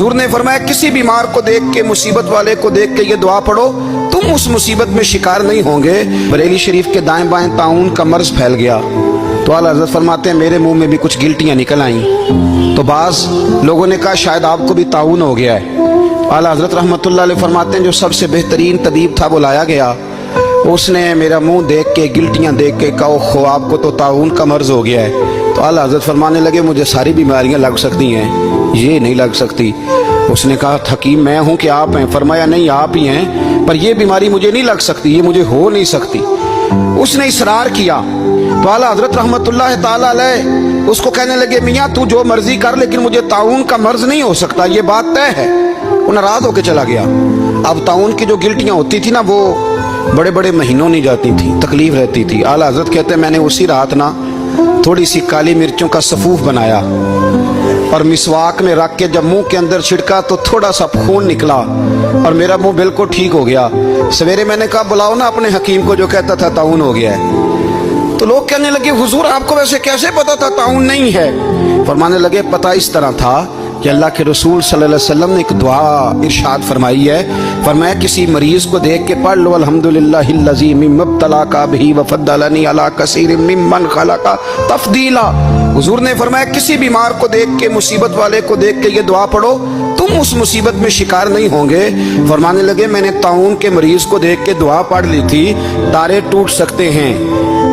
हुजूर ने फरमाया किसी बीमार को देख के, मुसीबत वाले को देख के ये दुआ पढ़ो, तुम उस मुसीबत में शिकार नहीं होंगे। बरेली शरीफ के दाएं बाएं ताउन का मर्ज फैल गया तो आला हज़रत फरमाते हैं मेरे मुंह में भी कुछ गिल्टियां निकल आईं। तो बाज़ लोगों ने कहा शायद आपको भी ताउन हो गया है। आला हज़रत रहमतुल्लाह अलैह फरमाते हैं जो सबसे बेहतरीन तबीब था वो लाया गया, उसने मेरा मुंह देख के, गिल्टियां देख के कहा खो आपको तो ताउन का मर्ज हो गया है। तो आला हज़रत फरमाने लगे मुझे सारी बीमारियां लग सकती हैं, ये नहीं लग सकती। उसने कहा हकीम मैं हूं कि आप हैं? फरमाया नहीं आप ही हैं, पर ये बीमारी मुझे नहीं लग सकती, ये मुझे हो नहीं सकती। उसने इसरार किया तो आला हज़रत रहमतुल्लाह ताला अलैह उसको कहने लगे मियाँ तू जो मर्जी कर लेकिन मुझे ताउन का मर्ज नहीं हो सकता, ये बात तय है। वो नाराज होकर चला गया। अब ताउन की जो गिल्टियां होती थी ना वो बड़े बड़े महीनों नहीं जाती थी, तकलीफ रहती थी। आला हज़रत कहते हैं मैंने उसी रात ना थोड़ी सी काली मिर्चों का सफूफ बनाया और मिसवाक में रख के जब मुंह के अंदर छिड़का तो थोड़ा सा खून निकला और मेरा मुंह बिल्कुल ठीक हो गया। सवेरे मैंने कहा बुलाओ ना अपने हकीम को जो कहता था ताउन हो गया है। तो लोग कहने लगे हुजूर आपको वैसे कैसे पता था ताउन नहीं है? फरमाने लगे पता इस तरह था कि अल्लाह के रसूल सल्लल्लाहु अलैहि वसल्लम ने एक दुआ इरशाद फरमाई है, फरमाया किसी मरीज को देख के पढ़ लो अल्हम्दुलिल्लाहिल्लज़ी मिम्मब्तलाका बिही वफद्दलनी अला कसीरिम मिम्मन खलका तफदीला। हुजूर ने फरमाया किसी बीमार को देख के, मुसीबत वाले को देख के ये दुआ पढ़ो, तुम उस मुसीबत में शिकार नहीं होंगे। फरमाने लगे मैंने ताउन के मरीज को देख के दुआ पढ़ ली थी, तारे टूट सकते हैं,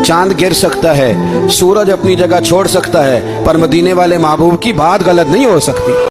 चांद गिर सकता है, सूरज अपनी जगह छोड़ सकता है, पर मदीने वाले महबूब की बात गलत नहीं हो सकती।